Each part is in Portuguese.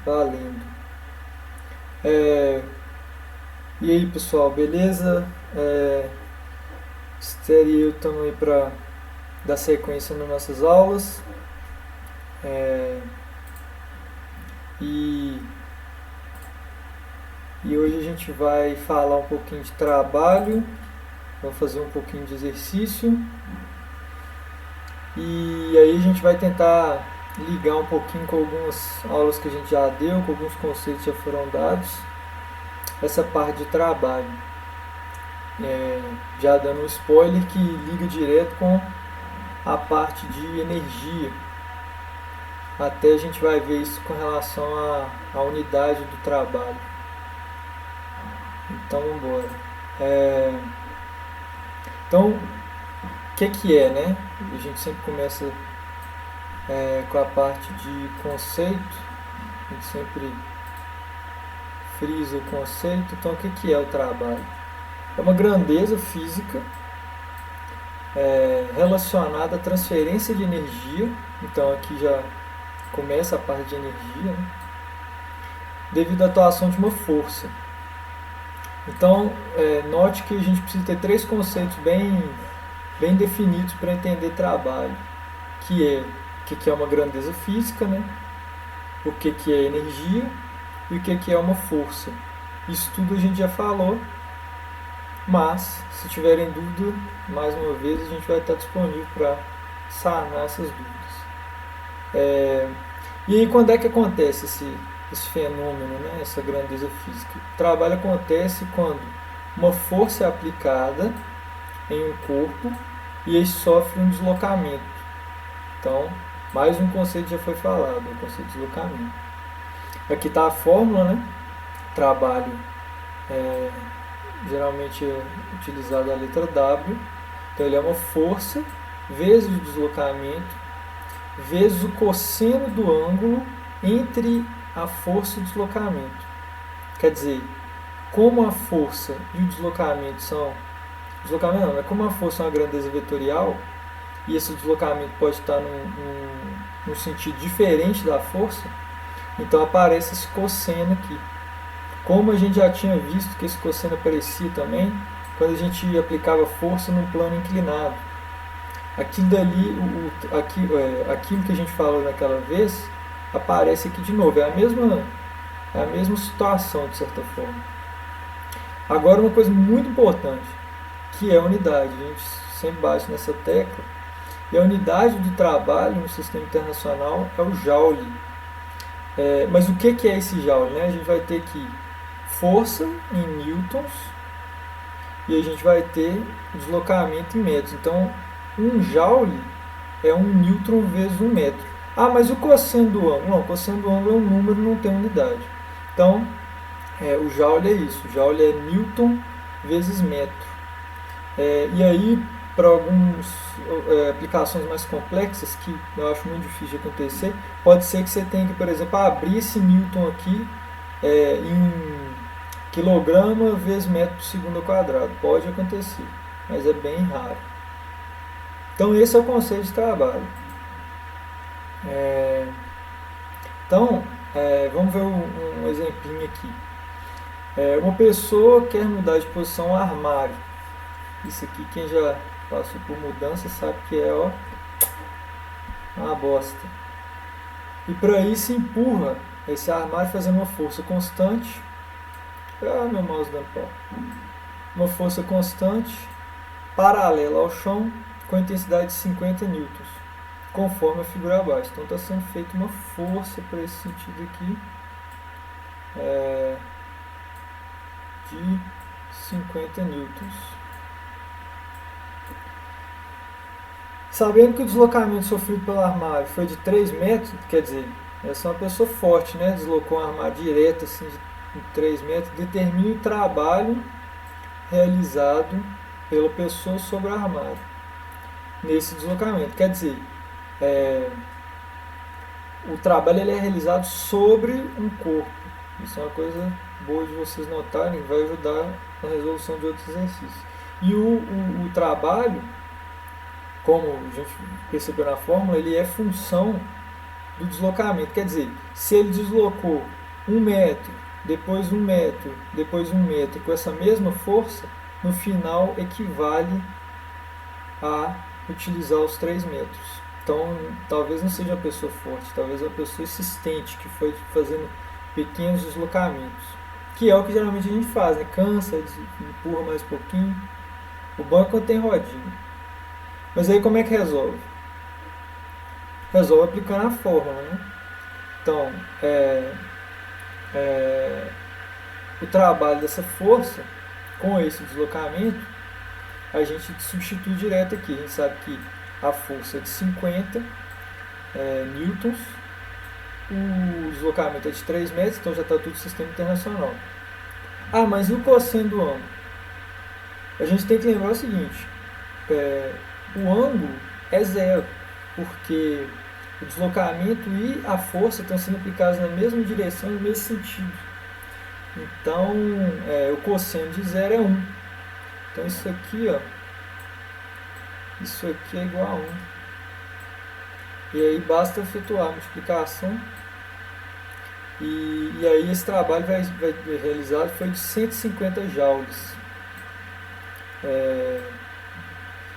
Valendo. É, e aí pessoal, beleza? Esther e eu estamos aí para dar sequência nas nossas aulas. É, e, e hoje a gente vai falar um pouquinho de trabalho, vamos fazer um pouquinho de exercício. E aí a gente vai tentar ligar um pouquinho com algumas aulas que a gente já deu, com alguns conceitos que já foram dados. Essa parte de trabalho. Já dando um spoiler que liga direto com a parte de energia. Até a gente vai ver isso com relação à unidade do trabalho. Então vamos embora. Então, o que é, né? A gente sempre começa com a parte de conceito. A gente sempre frisa o conceito. Então, o que é o trabalho? É uma grandeza física relacionada à transferência de energia. Então, aqui já começa a parte de energia, né? Devido à atuação de uma força. Então, note que a gente precisa ter três conceitos bem definidos para entender trabalho, que é o que é uma grandeza física, né? O que é energia e o que é uma força. Isso tudo a gente já falou, mas se tiverem dúvida, mais uma vez a gente vai estar disponível para sanar essas dúvidas. E aí quando é que acontece esse fenômeno, né? Essa grandeza física? O trabalho acontece quando uma força é aplicada em um corpo e ele sofre um deslocamento. Então, mais um conceito já foi falado, o conceito de deslocamento. Aqui está a fórmula, né? Trabalho geralmente é utilizada a letra W. Então ele é uma força vezes o deslocamento vezes o cosseno do ângulo entre a força e o deslocamento. Quer dizer, como a força e o deslocamento são... Deslocamento não, mas como a força é uma grandeza vetorial, e esse deslocamento pode estar num sentido diferente da força, então aparece esse cosseno aqui. Como a gente já tinha visto que esse cosseno aparecia também quando a gente aplicava força num plano inclinado. Aquilo dali, aquilo que a gente falou naquela vez, aparece aqui de novo. É a mesma situação, de certa forma. Agora, uma coisa muito importante, que é a unidade. A gente sempre bate nessa tecla. E a unidade do trabalho no sistema internacional é o joule. Mas o que é esse joule, né? A gente vai ter aqui força em newtons e a gente vai ter deslocamento em metros. Então, um joule é um newton vezes um metro. Ah, mas o cosseno do ângulo? Não, o cosseno do ângulo é um número, não tem unidade. Então, o joule é isso. O joule é newton vezes metro. E aí, para algumas aplicações mais complexas, que eu acho muito difícil de acontecer, pode ser que você tenha que, por exemplo, abrir esse newton aqui em quilograma vezes metro por segundo ao quadrado. Pode acontecer, mas é bem raro. Então esse é o conceito de trabalho. Então, vamos ver um exemplinho aqui. Uma pessoa quer mudar de posição um armário. Isso aqui, quem já passou por mudança sabe que é uma bosta. E para isso empurra esse armário fazendo uma força constante. Meu mouse dando pau. Uma força constante, paralela ao chão, com intensidade de 50 newtons, conforme a figura abaixo. Então está sendo feita uma força para esse sentido aqui de 50 newtons. Sabendo que o deslocamento sofrido pelo armário foi de 3 metros, quer dizer, essa é uma pessoa forte, né? Deslocou um armário direto assim, de 3 metros, determina o trabalho realizado pela pessoa sobre o armário nesse deslocamento. Quer dizer, o trabalho ele é realizado sobre um corpo. Isso é uma coisa boa de vocês notarem, vai ajudar na resolução de outros exercícios. E o trabalho, como a gente percebeu na fórmula, ele é função do deslocamento. Quer dizer, se ele deslocou 1 metro, depois 1 metro, depois 1 metro, com essa mesma força, no final equivale a utilizar os 3 metros. Então, talvez não seja uma pessoa forte, talvez uma pessoa insistente, que foi fazendo pequenos deslocamentos. Que é o que geralmente a gente faz, né? Cansa, empurra mais um pouquinho. O bom é quando tem rodinha. Mas aí como é que resolve? Resolve aplicando a fórmula, né? Então, é, o trabalho dessa força com esse deslocamento, a gente substitui direto aqui. A gente sabe que a força é de 50 newtons, o deslocamento é de 3 metros, então já está tudo sistema internacional. Ah, mas e o cosseno do ângulo? A gente tem que lembrar o seguinte, o ângulo é zero, porque o deslocamento e a força estão sendo aplicados na mesma direção, no mesmo sentido. Então, o cosseno de zero é 1. Então, isso aqui é igual a 1. E aí basta efetuar a multiplicação. E aí esse trabalho vai realizado foi de 150 joules.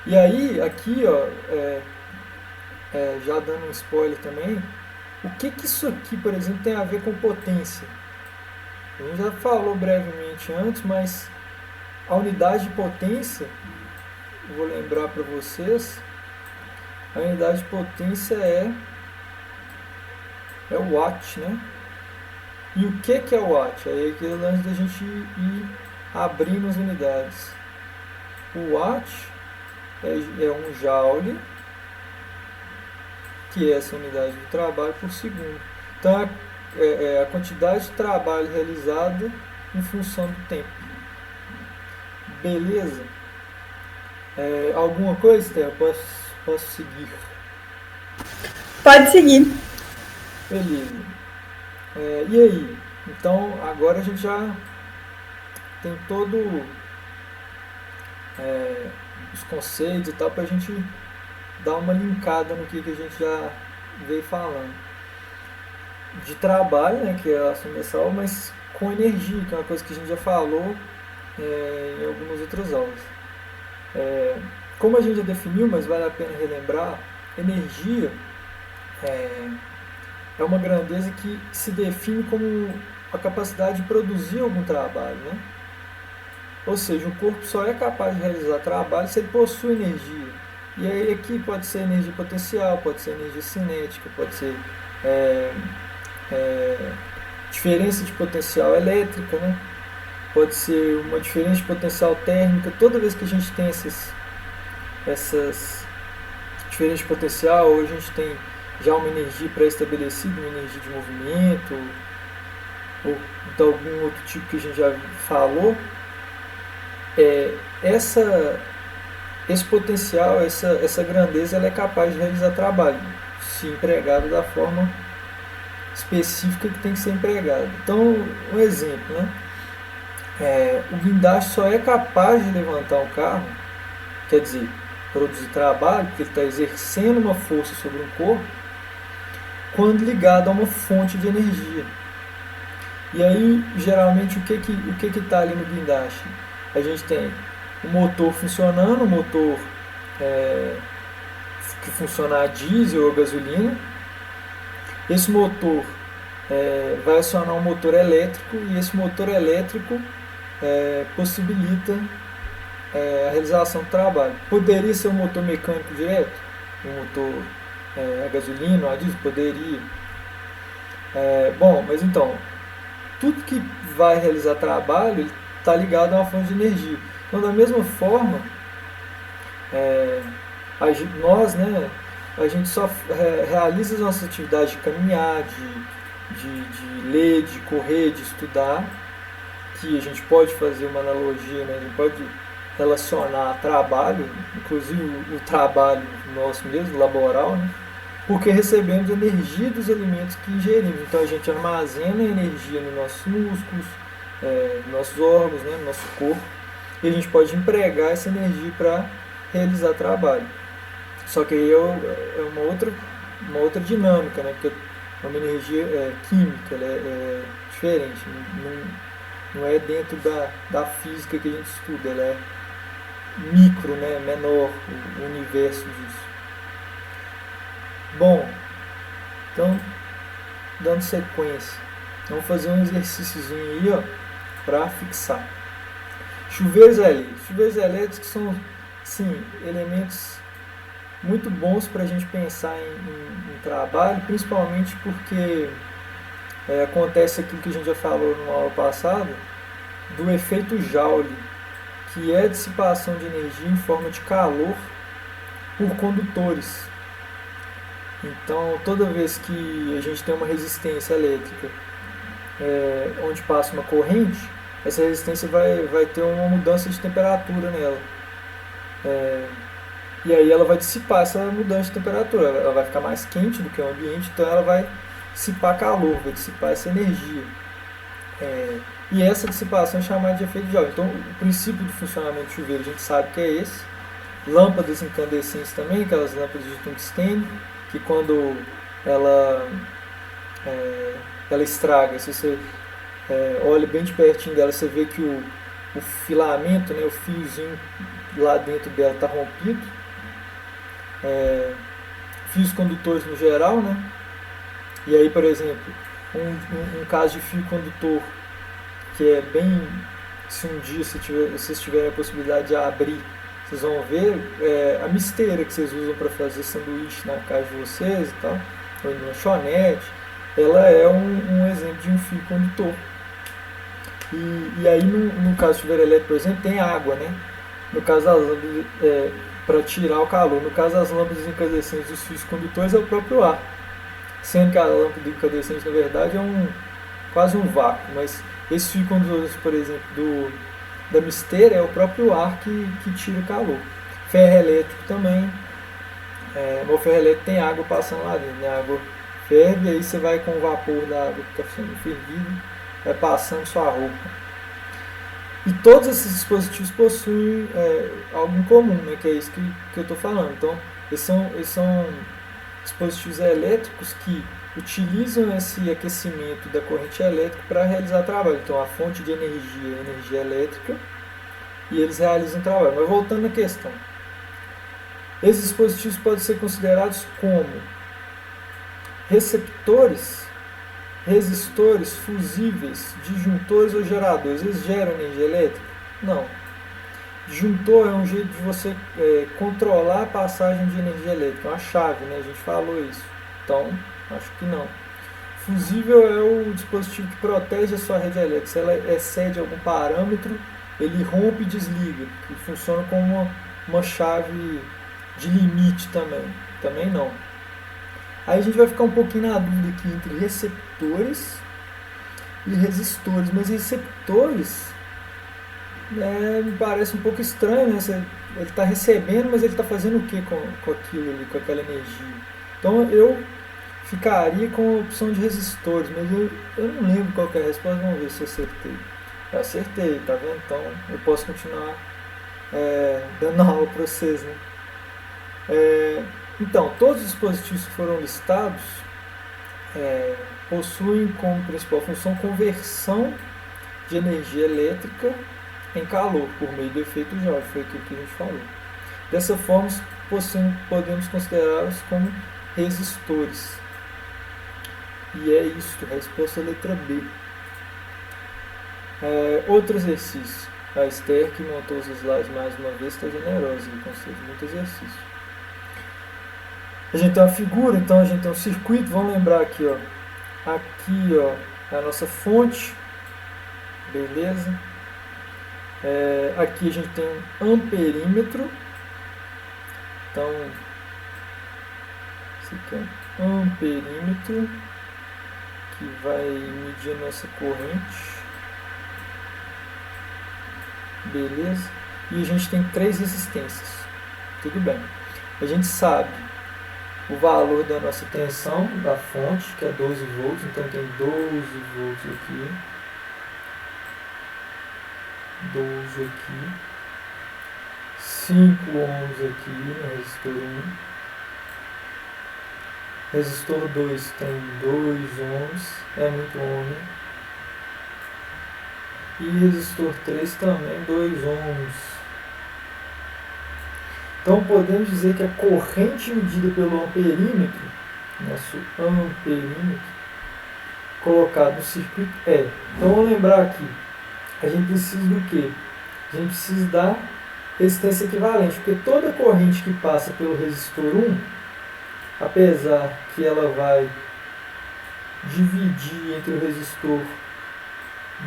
E aí, aqui, já dando um spoiler também, o que isso aqui, por exemplo, tem a ver com potência? A gente já falou brevemente antes, mas a unidade de potência, eu vou lembrar para vocês, a unidade de potência é o watt, né? E o que é o watt? Aí é aquele lance da gente ir abrindo as unidades. O watt é 1 joule, que é essa unidade de trabalho por segundo. Então, é a quantidade de trabalho realizado em função do tempo. Beleza? Alguma coisa, Esther? Posso seguir? Pode seguir. Beleza. E aí? Então, agora a gente já tem todo os conceitos e tal, para a gente dar uma linkada no que a gente já veio falando. De trabalho, né, que é a ação mensal, mas com energia, que é uma coisa que a gente já falou em algumas outras aulas. Como a gente já definiu, mas vale a pena relembrar, energia é uma grandeza que se define como a capacidade de produzir algum trabalho, né? Ou seja, o corpo só é capaz de realizar trabalho se ele possui energia. E aí aqui pode ser energia potencial, pode ser energia cinética, pode ser diferença de potencial elétrica, né? Pode ser uma diferença de potencial térmica. Toda vez que a gente tem essas diferenças de potencial, ou a gente tem já uma energia pré-estabelecida, uma energia de movimento, ou então algum outro tipo que a gente já falou, esse potencial, essa grandeza, ela é capaz de realizar trabalho, se empregado da forma específica que tem que ser empregado. Então, um exemplo, né? O guindaste só é capaz de levantar um carro, quer dizer, produzir trabalho, porque ele está exercendo uma força sobre um corpo, quando ligado a uma fonte de energia. E aí, geralmente, o que está ali no guindaste? A gente tem o motor funcionando, o motor que funciona a diesel ou a gasolina. Esse motor vai acionar um motor elétrico, e esse motor elétrico possibilita a realização do trabalho. Poderia ser um motor mecânico direto? Um motor a gasolina, a diesel? Poderia. Bom, mas então, tudo que vai realizar trabalho está ligado a uma fonte de energia. Então, da mesma forma, nós, né, a gente só realiza as nossas atividades de caminhar, de ler, de correr, de estudar, que a gente pode fazer uma analogia, né, a gente pode relacionar trabalho, inclusive o trabalho nosso mesmo, laboral, né, porque recebemos energia dos alimentos que ingerimos. Então a gente armazena energia nos nossos músculos, nos nossos órgãos, né, no nosso corpo, e a gente pode empregar essa energia para realizar trabalho. Só que aí é uma outra dinâmica, né, porque é uma energia química, ela é diferente, não é dentro da física que a gente estuda, ela é micro, né, menor, o universo disso. Bom, então, dando sequência, vamos fazer um exercíciozinho aí, ó, para fixar. Chuveiros elétricos. Chuveiros elétricos são, sim, elementos muito bons para a gente pensar em trabalho, principalmente porque acontece aquilo que a gente já falou na aula passada, do efeito Joule, que é a dissipação de energia em forma de calor por condutores. Então, toda vez que a gente tem uma resistência elétrica onde passa uma corrente, essa resistência vai ter uma mudança de temperatura nela. E aí ela vai dissipar essa mudança de temperatura. Ela vai ficar mais quente do que o ambiente, então ela vai dissipar calor, vai dissipar essa energia. E essa dissipação é chamada de efeito Joule. Então, o princípio do funcionamento do chuveiro a gente sabe que é esse. Lâmpadas incandescentes também, aquelas lâmpadas de tungstênio, que quando ela, ela estraga, se você olha bem de pertinho dela, você vê que o filamento, né, o fiozinho lá dentro dela está rompido. Fios condutores no geral, né? E aí, por exemplo, um caso de fio condutor que é bem, se um dia vocês tiverem a possibilidade de abrir, vocês vão ver a misteira que vocês usam para fazer sanduíche na casa de vocês e tal, ou em lanchonete, ela é um exemplo de um fio condutor. E aí, no caso do chuveiro elétrico, por exemplo, tem água, né? No caso das lâmpadas, para tirar o calor. No caso das lâmpadas incandescentes dos fios condutores, é o próprio ar. Sendo que a lâmpada incandescente, na verdade, é quase um vácuo. Mas esse fio condutor, por exemplo, da misteira, é o próprio ar que tira o calor. Ferro elétrico também. O ferro elétrico tem água passando lá dentro, né? A água ferve, e aí você vai com o vapor da água que está sendo fervida, vai passando sua roupa. E todos esses dispositivos possuem algo em comum, né, que é isso que eu estou falando. Então, eles são dispositivos elétricos que utilizam esse aquecimento da corrente elétrica para realizar trabalho. Então, a fonte de energia é energia elétrica e eles realizam trabalho. Mas voltando à questão, esses dispositivos podem ser considerados como receptores, resistores, fusíveis, disjuntores ou geradores. Eles geram energia elétrica? Não. Disjuntor é um jeito de você controlar a passagem de energia elétrica, é uma chave, né? A gente falou isso. Então, acho que não. Fusível é o dispositivo que protege a sua rede elétrica. Se ela excede algum parâmetro, ele rompe e desliga, que funciona como uma chave de limite também. Também não. Aí a gente vai ficar um pouquinho na dúvida aqui entre receptores e resistores. Mas receptores me parece um pouco estranho, né? Ele está recebendo, mas ele está fazendo o que com aquilo ali, com aquela energia? Então eu ficaria com a opção de resistores, mas eu não lembro qual que é a resposta, vamos ver se eu acertei. Eu acertei, tá vendo? Então eu posso continuar dando aula para vocês, né? Então, todos os dispositivos que foram listados possuem como principal função conversão de energia elétrica em calor, por meio do efeito Joule, foi aquilo que a gente falou. Dessa forma, podemos considerá-los como resistores. E é isso, a resposta é a letra B. Outro exercício. A Esther, que montou os slides mais uma vez, está generosa, ele concede muito exercício. A gente tem uma figura, então a gente tem um circuito, vamos lembrar aqui, ó. Aqui, ó, é a nossa fonte, beleza? Aqui a gente tem um amperímetro, então, esse aqui é um amperímetro, que vai medir a nossa corrente, beleza? E a gente tem 3 resistências, tudo bem. A gente sabe o valor da nossa tensão da fonte, que é 12 volts, então tem 12 volts aqui, 12 aqui, 5 ohms aqui no resistor 1. Resistor 2 tem 2 ohms, é muito ohm. E resistor 3 também 2 ohms. Então podemos dizer que a corrente medida pelo amperímetro, nosso amperímetro, colocado no circuito é. Então vamos lembrar aqui, a gente precisa do quê? A gente precisa da resistência equivalente, porque toda corrente que passa pelo resistor 1, apesar que ela vai dividir entre o resistor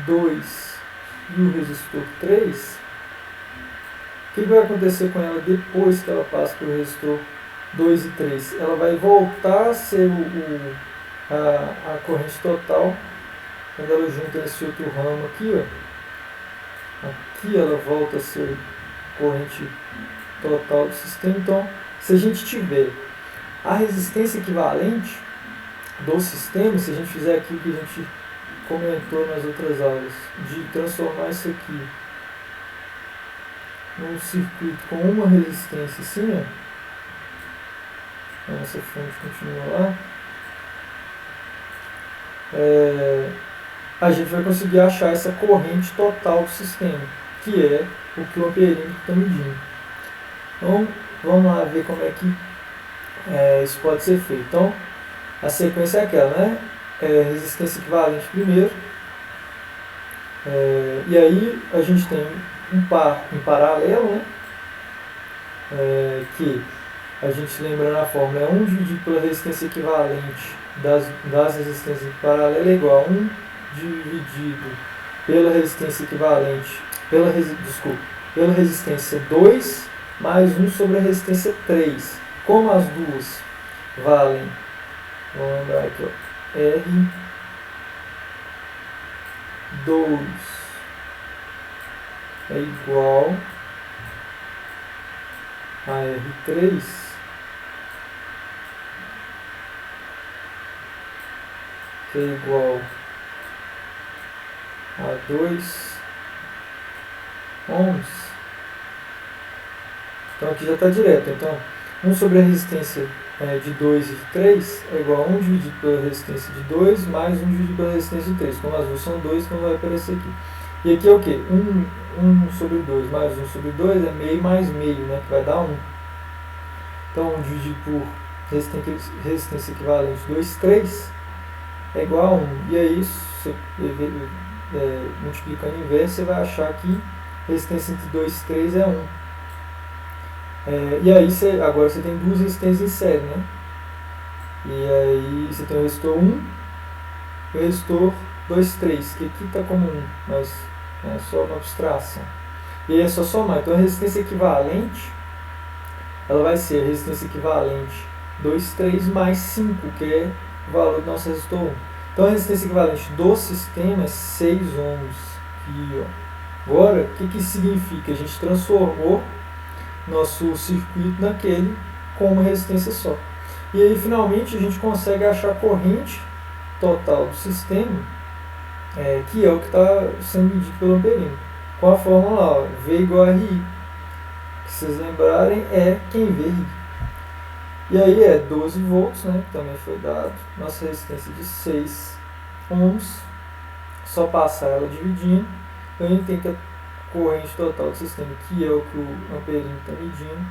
2 e o resistor 3, o que vai acontecer com ela depois que ela passa pelo resistor 2 e 3? Ela vai voltar a ser a corrente total, quando ela junta esse outro ramo aqui, ó, aqui ela volta a ser corrente total do sistema. Então, se a gente tiver a resistência equivalente do sistema, se a gente fizer aqui o que a gente comentou nas outras aulas, de transformar isso aqui num circuito com uma resistência assim, ó, a nossa fonte continua lá, a gente vai conseguir achar essa corrente total do sistema, que é o que o amperímetro está medindo. Então, vamos lá ver como é que isso pode ser feito. Então, a sequência é aquela, né? Resistência equivalente primeiro, e aí a gente tem um par em paralelo, né? Que a gente lembra na fórmula, 1 dividido pela resistência equivalente das resistências em paralelo é igual a 1 dividido pela resistência equivalente, pela resistência 2 mais 1 sobre a resistência 3. Como as duas valem, vamos lembrar aqui, ó, R2 é igual a R3, que é igual a 2 ohms. Então aqui já está direto. Então 1 sobre a resistência de 2 e de 3 é igual a 1 dividido pela resistência de 2 mais 1 dividido pela resistência de 3. Como as duas são 2, então vai aparecer aqui. E aqui é o que? 1 sobre 2 mais 1 sobre 2 é meio mais meio, né? Que vai dar 1. Então 1 dividido por resistência equivalente 2, 3 é igual a 1. E aí, você, multiplicando inverso, você vai achar que resistência entre 2 e 3 é 1. E aí, agora você tem duas resistências em série, né? E aí você tem o resistor 1 e o resistor 2, 3, que aqui está como 1, mas é só uma abstração. E aí é só somar. Então a resistência equivalente, ela vai ser a resistência equivalente 2, 3 mais 5, que é o valor do nosso resistor 1. Então a resistência equivalente do sistema é 6 ohms. Aqui, ó. Agora, o que isso significa? A gente transformou nosso circuito naquele com uma resistência só. E aí finalmente a gente consegue achar a corrente total do sistema, que é o que está sendo medido pelo amperímetro, com a fórmula lá, ó, V igual a RI, que se vocês lembrarem é quem vê RI. E aí é 12 volts, né, que também foi dado, nossa resistência de 6 ohms, só passar ela dividindo, então a gente tem que a corrente total do sistema, que é o que o amperímetro está medindo,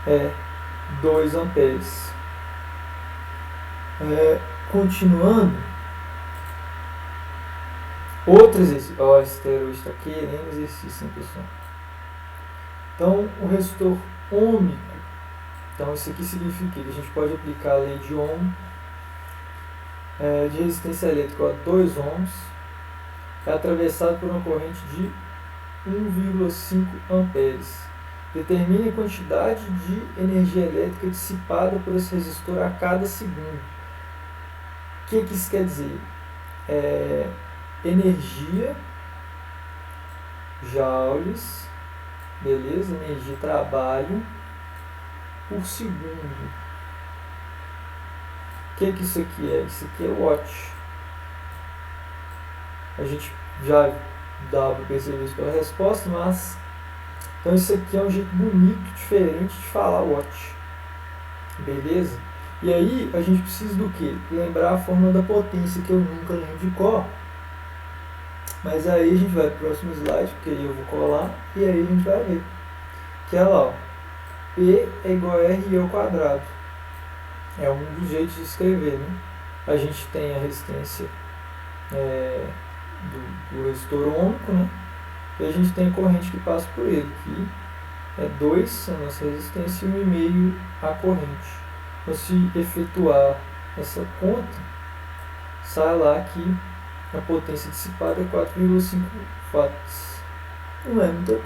é 2 amperes. Continuando, outro exercício. Olha, esse hoje está querendo exercício, hein, pessoal? Então, o resistor ôhmico. Então, isso aqui significa que a gente pode aplicar a lei de Ohm de resistência elétrica a 2 ohms, é atravessado por uma corrente de 1,5 amperes. Determine a quantidade de energia elétrica dissipada por esse resistor a cada segundo. O que isso quer dizer? Energia, joules, beleza? Energia trabalho por segundo. O que isso aqui é? Isso aqui é watt. A gente já dá para perceber isso pela resposta, mas então isso aqui é um jeito bonito, diferente de falar watt, beleza? E aí a gente precisa do quê? Lembrar a fórmula da potência, que eu nunca lembro de cor. Mas aí a gente vai pro próximo slide, porque aí eu vou colar, e aí a gente vai ver. Que é lá, ó. P é igual a RI ao quadrado. É um dos jeitos de escrever, né? A gente tem a resistência do resistor ômico, né? E a gente tem a corrente que passa por ele, que é 2 a nossa resistência e 1,5 a corrente. Então, se efetuar essa conta, sai lá que a potência dissipada é 4,5 watts. Não é muita